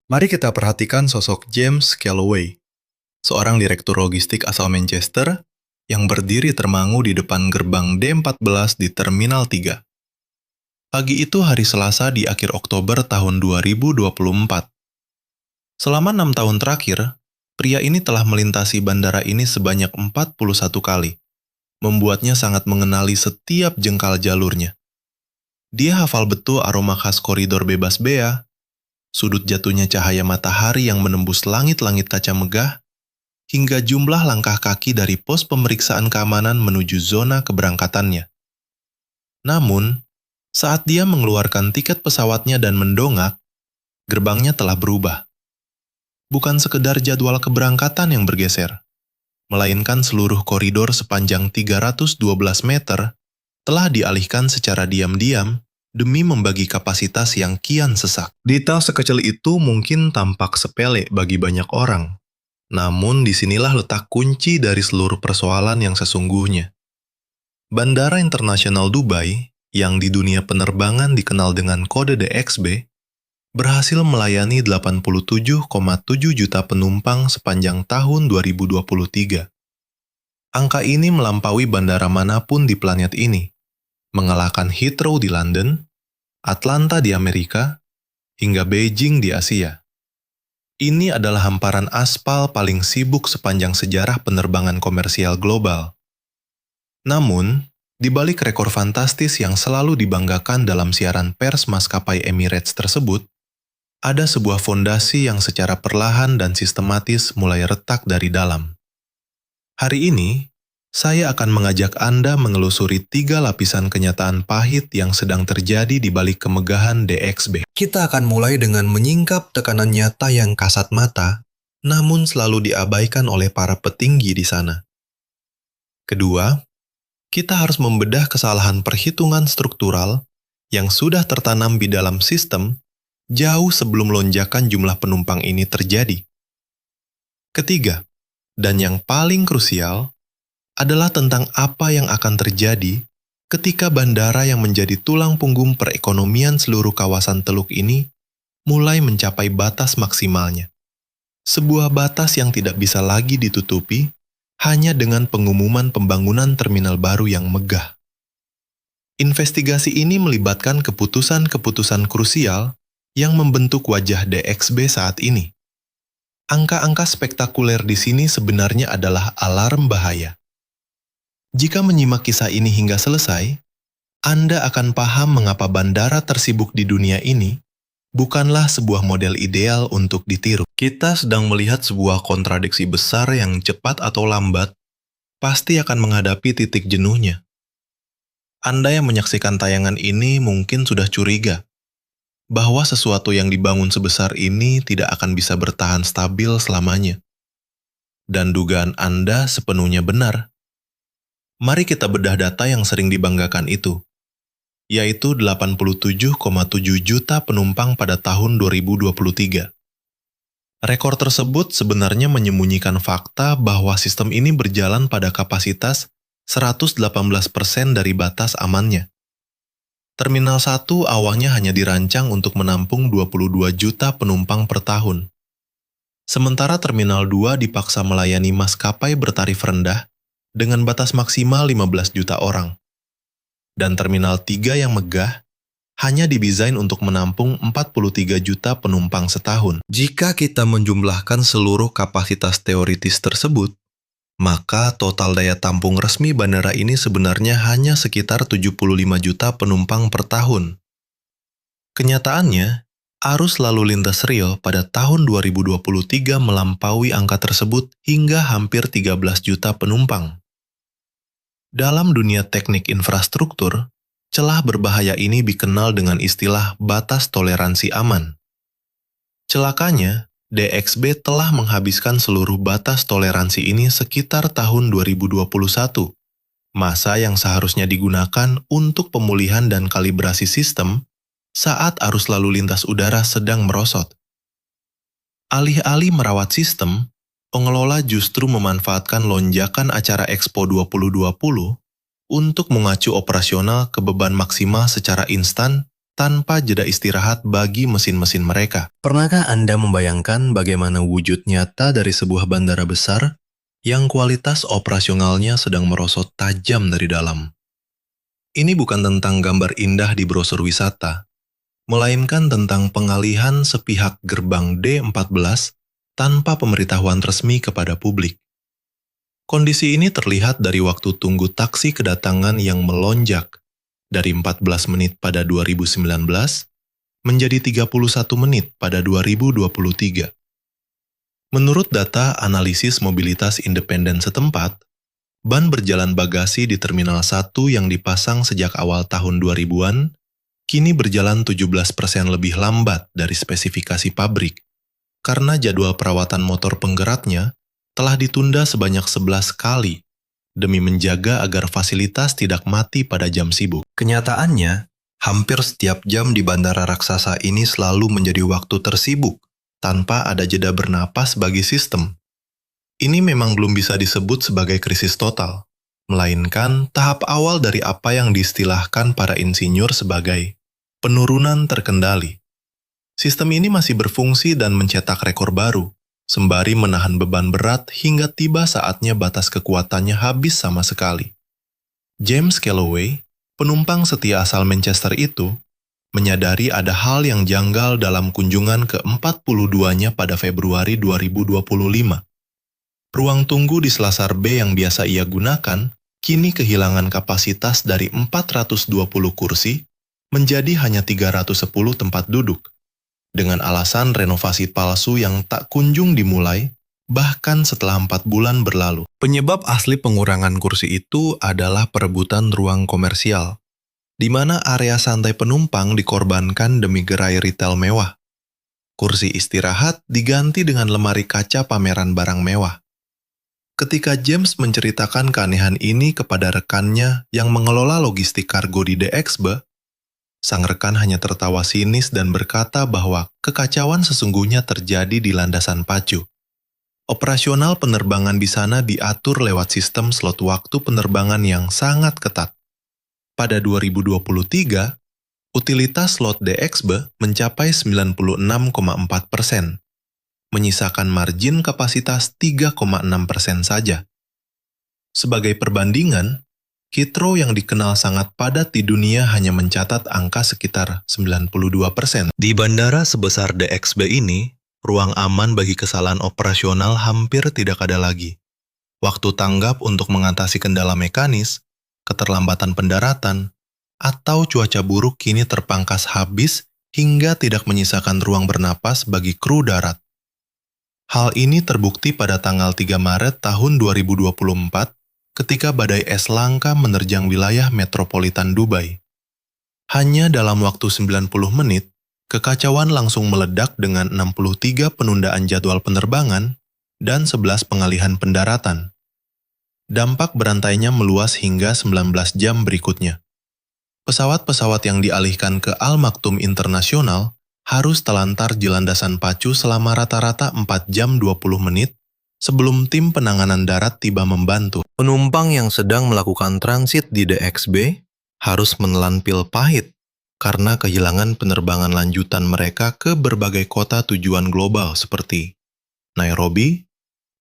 Mari kita perhatikan sosok James Calloway, seorang direktur logistik asal Manchester yang berdiri termangu di depan gerbang D14 di Terminal 3. Pagi itu hari Selasa di akhir Oktober tahun 2024. Selama 6 tahun terakhir, pria ini telah melintasi bandara ini sebanyak 41 kali, membuatnya sangat mengenali setiap jengkal jalurnya. Dia hafal betul aroma khas koridor bebas bea, sudut jatuhnya cahaya matahari yang menembus langit-langit kaca megah, hingga jumlah langkah kaki dari pos pemeriksaan keamanan menuju zona keberangkatannya. Namun, saat dia mengeluarkan tiket pesawatnya dan mendongak, gerbangnya telah berubah. Bukan sekedar jadwal keberangkatan yang bergeser, melainkan seluruh koridor sepanjang 312 meter telah dialihkan secara diam-diam demi membagi kapasitas yang kian sesak. Detail sekecil itu mungkin tampak sepele bagi banyak orang. Namun disinilah letak kunci dari seluruh persoalan yang sesungguhnya. Bandara Internasional Dubai, yang di dunia penerbangan dikenal dengan kode DXB, berhasil melayani 87,7 juta penumpang sepanjang tahun 2023. Angka ini melampaui bandara manapun di planet ini, mengalahkan Heathrow di London, Atlanta di Amerika, hingga Beijing di Asia. Ini adalah hamparan aspal paling sibuk sepanjang sejarah penerbangan komersial global. Namun, di balik rekor fantastis yang selalu dibanggakan dalam siaran pers maskapai Emirates tersebut, ada sebuah fondasi yang secara perlahan dan sistematis mulai retak dari dalam. Hari ini, saya akan mengajak Anda menelusuri 3 lapisan kenyataan pahit yang sedang terjadi di balik kemegahan DXB. Kita akan mulai dengan menyingkap tekanan nyata yang kasat mata, namun selalu diabaikan oleh para petinggi di sana. Kedua, kita harus membedah kesalahan perhitungan struktural yang sudah tertanam di dalam sistem jauh sebelum lonjakan jumlah penumpang ini terjadi. Ketiga, dan yang paling krusial, adalah tentang apa yang akan terjadi ketika bandara yang menjadi tulang punggung perekonomian seluruh kawasan Teluk ini mulai mencapai batas maksimalnya. Sebuah batas yang tidak bisa lagi ditutupi hanya dengan pengumuman pembangunan terminal baru yang megah. Investigasi ini melibatkan keputusan-keputusan krusial yang membentuk wajah DXB saat ini. Angka-angka spektakuler di sini sebenarnya adalah alarm bahaya. Jika menyimak kisah ini hingga selesai, Anda akan paham mengapa bandara tersibuk di dunia ini bukanlah sebuah model ideal untuk ditiru. Kita sedang melihat sebuah kontradiksi besar yang cepat atau lambat pasti akan menghadapi titik jenuhnya. Anda yang menyaksikan tayangan ini mungkin sudah curiga bahwa sesuatu yang dibangun sebesar ini tidak akan bisa bertahan stabil selamanya. Dan dugaan Anda sepenuhnya benar. Mari kita bedah data yang sering dibanggakan itu, yaitu 87,7 juta penumpang pada tahun 2023. Rekor tersebut sebenarnya menyembunyikan fakta bahwa sistem ini berjalan pada kapasitas 118% dari batas amannya. Terminal 1 awalnya hanya dirancang untuk menampung 22 juta penumpang per tahun. Sementara Terminal 2 dipaksa melayani maskapai bertarif rendah dengan batas maksimal 15 juta orang. Dan Terminal 3 yang megah hanya didesain untuk menampung 43 juta penumpang setahun. Jika kita menjumlahkan seluruh kapasitas teoritis tersebut, maka total daya tampung resmi bandara ini sebenarnya hanya sekitar 75 juta penumpang per tahun. Kenyataannya, arus lalu lintas real pada tahun 2023 melampaui angka tersebut hingga hampir 13 juta penumpang. Dalam dunia teknik infrastruktur, celah berbahaya ini dikenal dengan istilah batas toleransi aman. Celakanya, DXB telah menghabiskan seluruh batas toleransi ini sekitar tahun 2021, masa yang seharusnya digunakan untuk pemulihan dan kalibrasi sistem saat arus lalu lintas udara sedang merosot. Alih-alih merawat sistem, pengelola justru memanfaatkan lonjakan acara Expo 2020 untuk mengacu operasional ke beban maksimal secara instan tanpa jeda istirahat bagi mesin-mesin mereka. Pernahkah Anda membayangkan bagaimana wujud nyata dari sebuah bandara besar yang kualitas operasionalnya sedang merosot tajam dari dalam? Ini bukan tentang gambar indah di brosur wisata, melainkan tentang pengalihan sepihak gerbang D14 tanpa pemberitahuan resmi kepada publik. Kondisi ini terlihat dari waktu tunggu taksi kedatangan yang melonjak dari 14 menit pada 2019 menjadi 31 menit pada 2023. Menurut data analisis mobilitas independen setempat, ban berjalan bagasi di Terminal 1 yang dipasang sejak awal tahun 2000-an kini berjalan 17% lebih lambat dari spesifikasi pabrik karena jadwal perawatan motor penggeraknya telah ditunda sebanyak 11 kali demi menjaga agar fasilitas tidak mati pada jam sibuk. Kenyataannya, hampir setiap jam di bandara raksasa ini selalu menjadi waktu tersibuk tanpa ada jeda bernapas bagi sistem. Ini memang belum bisa disebut sebagai krisis total, melainkan tahap awal dari apa yang diistilahkan para insinyur sebagai penurunan terkendali. Sistem ini masih berfungsi dan mencetak rekor baru, sembari menahan beban berat hingga tiba saatnya batas kekuatannya habis sama sekali. James Calloway, penumpang setia asal Manchester itu, menyadari ada hal yang janggal dalam kunjungan ke-42-nya pada Februari 2025. Ruang tunggu di Selasar B yang biasa ia gunakan, kini kehilangan kapasitas dari 420 kursi menjadi hanya 310 tempat duduk, dengan alasan renovasi palsu yang tak kunjung dimulai, bahkan setelah 4 bulan berlalu. Penyebab asli pengurangan kursi itu adalah perebutan ruang komersial, di mana area santai penumpang dikorbankan demi gerai retail mewah. Kursi istirahat diganti dengan lemari kaca pameran barang mewah. Ketika James menceritakan keanehan ini kepada rekannya yang mengelola logistik kargo di DXB, sang rekan hanya tertawa sinis dan berkata bahwa kekacauan sesungguhnya terjadi di landasan pacu. Operasional penerbangan di sana diatur lewat sistem slot waktu penerbangan yang sangat ketat. Pada 2023, utilitas slot DXB mencapai 96,4%, menyisakan margin kapasitas 3,6% saja. Sebagai perbandingan, Heathrow yang dikenal sangat padat di dunia hanya mencatat angka sekitar 92%. Di bandara sebesar DXB ini, ruang aman bagi kesalahan operasional hampir tidak ada lagi. Waktu tanggap untuk mengatasi kendala mekanis, keterlambatan pendaratan, atau cuaca buruk kini terpangkas habis hingga tidak menyisakan ruang bernapas bagi kru darat. Hal ini terbukti pada tanggal 3 Maret tahun 2024 ketika badai es langka menerjang wilayah metropolitan Dubai. Hanya dalam waktu 90 menit, kekacauan langsung meledak dengan 63 penundaan jadwal penerbangan dan 11 pengalihan pendaratan. Dampak berantainya meluas hingga 19 jam berikutnya. Pesawat-pesawat yang dialihkan ke Al Maktoum Internasional harus telantar di landasan pacu selama rata-rata 4 jam 20 menit sebelum tim penanganan darat tiba membantu. Penumpang yang sedang melakukan transit di DXB harus menelan pil pahit karena kehilangan penerbangan lanjutan mereka ke berbagai kota tujuan global seperti Nairobi,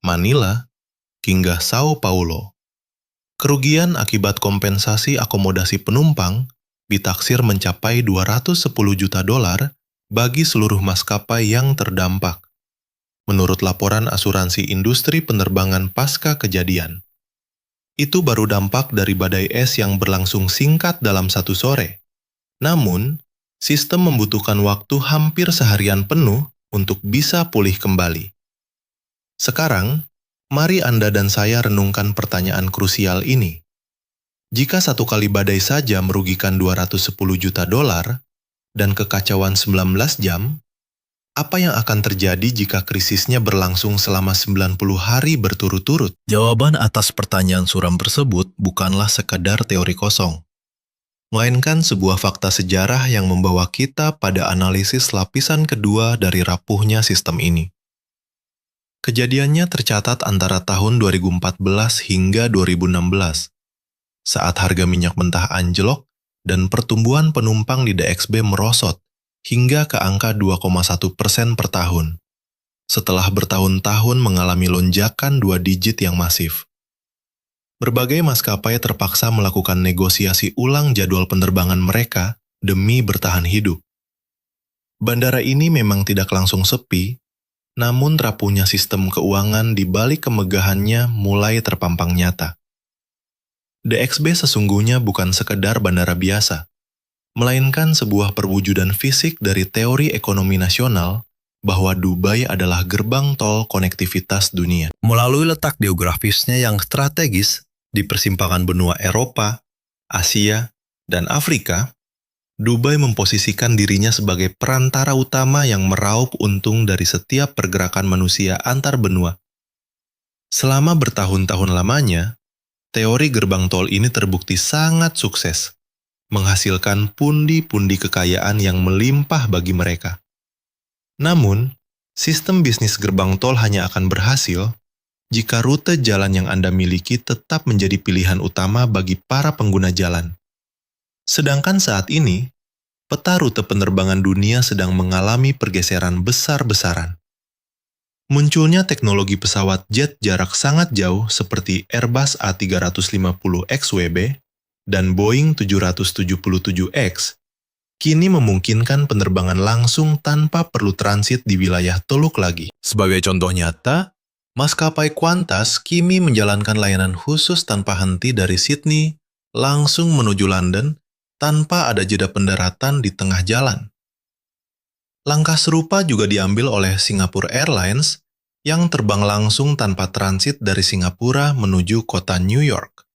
Manila, hingga Sao Paulo. Kerugian akibat kompensasi akomodasi penumpang ditaksir mencapai $210 juta bagi seluruh maskapai yang terdampak, menurut laporan asuransi industri penerbangan pasca kejadian. Itu baru dampak dari badai es yang berlangsung singkat dalam 1 sore. Namun, sistem membutuhkan waktu hampir seharian penuh untuk bisa pulih kembali. Sekarang, mari Anda dan saya renungkan pertanyaan krusial ini. Jika 1 kali badai saja merugikan $210 juta dan kekacauan 19 jam, apa yang akan terjadi jika krisisnya berlangsung selama 90 hari berturut-turut? Jawaban atas pertanyaan suram tersebut bukanlah sekadar teori kosong, melainkan sebuah fakta sejarah yang membawa kita pada analisis lapisan kedua dari rapuhnya sistem ini. Kejadiannya tercatat antara tahun 2014 hingga 2016, saat harga minyak mentah anjlok dan pertumbuhan penumpang di DXB merosot hingga ke angka 2,1% per tahun, setelah bertahun-tahun mengalami lonjakan 2 digit yang masif. Berbagai maskapai terpaksa melakukan negosiasi ulang jadwal penerbangan mereka demi bertahan hidup. Bandara ini memang tidak langsung sepi, namun rapuhnya sistem keuangan di balik kemegahannya mulai terpampang nyata. DXB sesungguhnya bukan sekedar bandara biasa, melainkan sebuah perwujudan fisik dari teori ekonomi nasional bahwa Dubai adalah gerbang tol konektivitas dunia. Melalui letak geografisnya yang strategis di persimpangan benua Eropa, Asia, dan Afrika, Dubai memposisikan dirinya sebagai perantara utama yang meraup untung dari setiap pergerakan manusia antar benua. Selama bertahun-tahun lamanya, teori gerbang tol ini terbukti sangat sukses, menghasilkan pundi-pundi kekayaan yang melimpah bagi mereka. Namun, sistem bisnis gerbang tol hanya akan berhasil jika rute jalan yang Anda miliki tetap menjadi pilihan utama bagi para pengguna jalan. Sedangkan saat ini, peta rute penerbangan dunia sedang mengalami pergeseran besar-besaran. Munculnya teknologi pesawat jet jarak sangat jauh seperti Airbus A350XWB dan Boeing 777X, kini memungkinkan penerbangan langsung tanpa perlu transit di wilayah Teluk lagi. Sebagai contoh nyata, maskapai Qantas kini menjalankan layanan khusus tanpa henti dari Sydney langsung menuju London tanpa ada jeda pendaratan di tengah jalan. Langkah serupa juga diambil oleh Singapore Airlines yang terbang langsung tanpa transit dari Singapura menuju kota New York.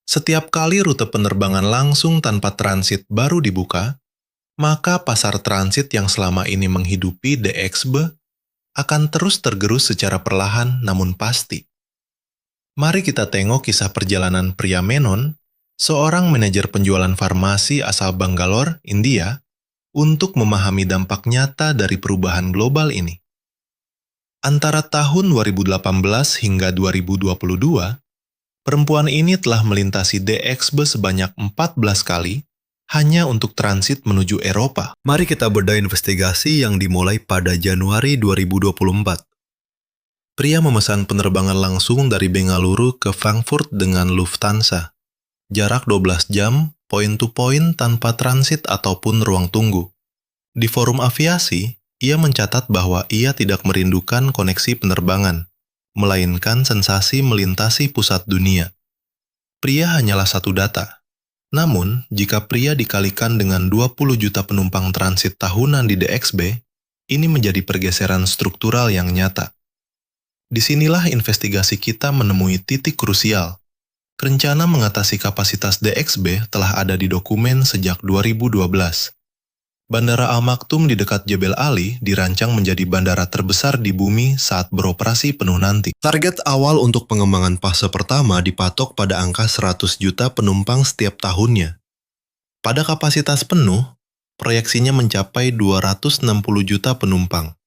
Setiap kali rute penerbangan langsung tanpa transit baru dibuka, maka pasar transit yang selama ini menghidupi DXB akan terus tergerus secara perlahan namun pasti. Mari kita tengok kisah perjalanan pria Menon, seorang manajer penjualan farmasi asal Bangalore, India, untuk memahami dampak nyata dari perubahan global ini. Antara tahun 2018 hingga 2022, perempuan ini telah melintasi DXB sebanyak 14 kali hanya untuk transit menuju Eropa. Mari kita bedah investigasi yang dimulai pada Januari 2024. Pria memesan penerbangan langsung dari Bengaluru ke Frankfurt dengan Lufthansa. Jarak 12 jam, point-to-point tanpa transit ataupun ruang tunggu. Di forum aviasi, ia mencatat bahwa ia tidak merindukan koneksi penerbangan, melainkan sensasi melintasi pusat dunia. Pria hanyalah satu data. Namun, jika pria dikalikan dengan 20 juta penumpang transit tahunan di DXB, ini menjadi pergeseran struktural yang nyata. Disinilah investigasi kita menemui titik krusial. Rencana mengatasi kapasitas DXB telah ada di dokumen sejak 2012. Bandara Al Maktoum di dekat Jebel Ali dirancang menjadi bandara terbesar di bumi saat beroperasi penuh nanti. Target awal untuk pengembangan fase pertama dipatok pada angka 100 juta penumpang setiap tahunnya. Pada kapasitas penuh, proyeksinya mencapai 260 juta penumpang.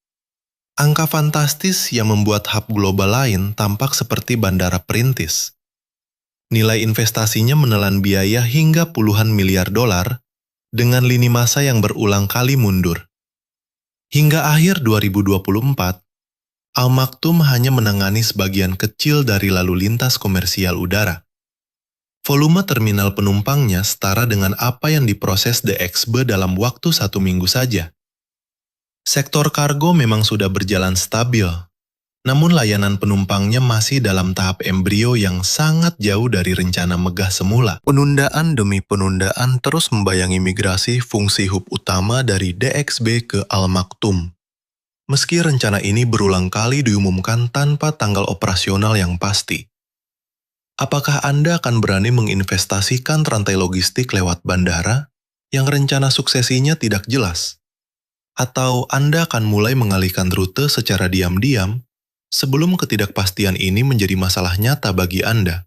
Angka fantastis yang membuat hub global lain tampak seperti bandara perintis. Nilai investasinya menelan biaya hingga puluhan miliar dolar dengan lini masa yang berulang kali mundur. Hingga akhir 2024, Al Maktoum hanya menangani sebagian kecil dari lalu lintas komersial udara. Volume terminal penumpangnya setara dengan apa yang diproses DXB dalam waktu 1 minggu saja. Sektor kargo memang sudah berjalan stabil, namun layanan penumpangnya masih dalam tahap embrio yang sangat jauh dari rencana megah semula. Penundaan demi penundaan terus membayangi migrasi fungsi hub utama dari DXB ke Al Maktoum. Meski rencana ini berulang kali diumumkan tanpa tanggal operasional yang pasti. Apakah Anda akan berani menginvestasikan rantai logistik lewat bandara yang rencana suksesinya tidak jelas? Atau Anda akan mulai mengalihkan rute secara diam-diam sebelum ketidakpastian ini menjadi masalah nyata bagi Anda?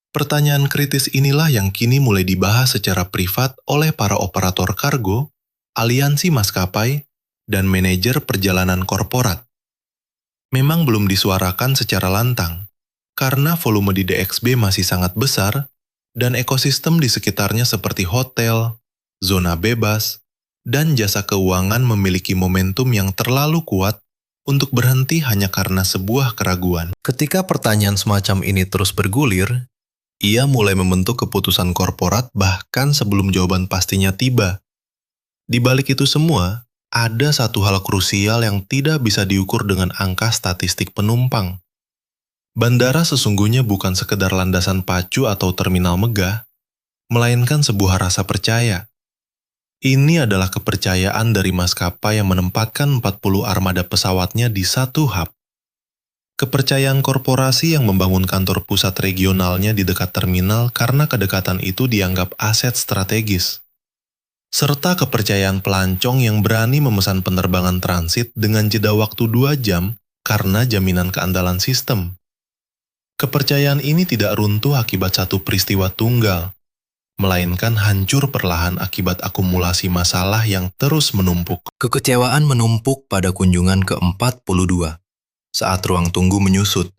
Pertanyaan kritis inilah yang kini mulai dibahas secara privat oleh para operator kargo, aliansi maskapai, dan manajer perjalanan korporat. Memang belum disuarakan secara lantang, karena volume di DXB masih sangat besar Dan ekosistem di sekitarnya seperti hotel, zona bebas, dan jasa keuangan memiliki momentum yang terlalu kuat untuk berhenti hanya karena sebuah keraguan. Ketika pertanyaan semacam ini terus bergulir, ia mulai membentuk keputusan korporat bahkan sebelum jawaban pastinya tiba. Di balik itu semua, ada satu hal krusial yang tidak bisa diukur dengan angka statistik penumpang. Bandara sesungguhnya bukan sekedar landasan pacu atau terminal megah, melainkan sebuah rasa percaya. Ini adalah kepercayaan dari maskapai yang menempatkan 40 armada pesawatnya di satu hub. Kepercayaan korporasi yang membangun kantor pusat regionalnya di dekat terminal karena kedekatan itu dianggap aset strategis. Serta kepercayaan pelancong yang berani memesan penerbangan transit dengan jeda waktu 2 jam karena jaminan keandalan sistem. Kepercayaan ini tidak runtuh akibat satu peristiwa tunggal, melainkan hancur perlahan akibat akumulasi masalah yang terus menumpuk. Kekecewaan menumpuk pada kunjungan ke-42, saat ruang tunggu menyusut,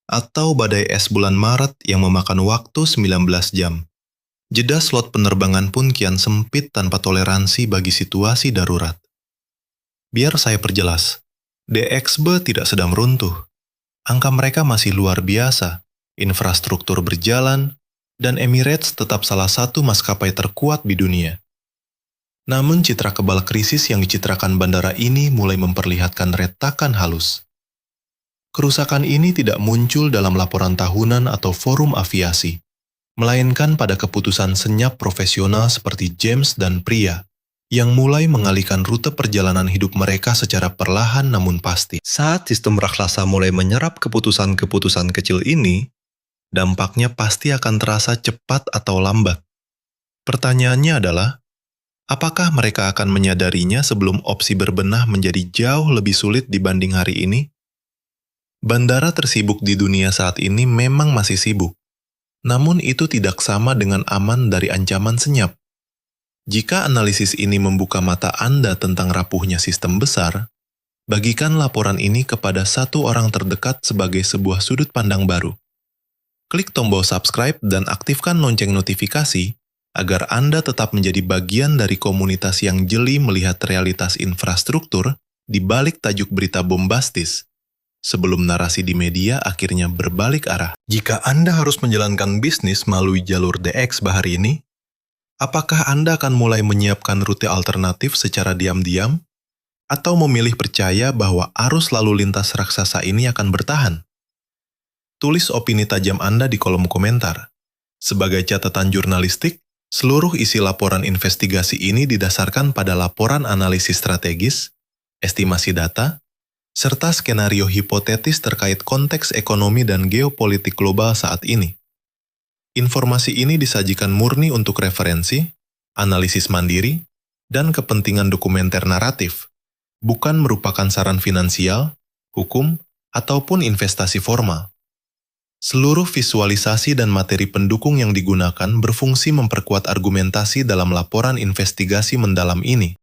atau badai es bulan Maret yang memakan waktu 19 jam. Jeda slot penerbangan pun kian sempit tanpa toleransi bagi situasi darurat. Biar saya perjelas, DXB tidak sedang runtuh. Angka mereka masih luar biasa, infrastruktur berjalan, dan Emirates tetap salah satu maskapai terkuat di dunia. Namun citra kebal krisis yang dicitrakan bandara ini mulai memperlihatkan retakan halus. Kerusakan ini tidak muncul dalam laporan tahunan atau forum aviasi, melainkan pada keputusan senyap profesional seperti James dan Priya, yang mulai mengalihkan rute perjalanan hidup mereka secara perlahan namun pasti. Saat sistem raksasa mulai menyerap keputusan-keputusan kecil ini, dampaknya pasti akan terasa cepat atau lambat. Pertanyaannya adalah, apakah mereka akan menyadarinya sebelum opsi berbenah menjadi jauh lebih sulit dibanding hari ini? Bandara tersibuk di dunia saat ini memang masih sibuk, namun itu tidak sama dengan aman dari ancaman senyap. Jika analisis ini membuka mata Anda tentang rapuhnya sistem besar, bagikan laporan ini kepada satu orang terdekat sebagai sebuah sudut pandang baru. Klik tombol subscribe dan aktifkan lonceng notifikasi agar Anda tetap menjadi bagian dari komunitas yang jeli melihat realitas infrastruktur di balik tajuk berita bombastis, sebelum narasi di media akhirnya berbalik arah. Jika Anda harus menjalankan bisnis melalui jalur DX hari ini, apakah Anda akan mulai menyiapkan rute alternatif secara diam-diam, atau memilih percaya bahwa arus lalu lintas raksasa ini akan bertahan? Tulis opini tajam Anda di kolom komentar. Sebagai catatan jurnalistik, seluruh isi laporan investigasi ini didasarkan pada laporan analisis strategis, estimasi data, serta skenario hipotetis terkait konteks ekonomi dan geopolitik global saat ini. Informasi ini disajikan murni untuk referensi, analisis mandiri, dan kepentingan dokumenter naratif, bukan merupakan saran finansial, hukum, ataupun investasi formal. Seluruh visualisasi dan materi pendukung yang digunakan berfungsi memperkuat argumentasi dalam laporan investigasi mendalam ini.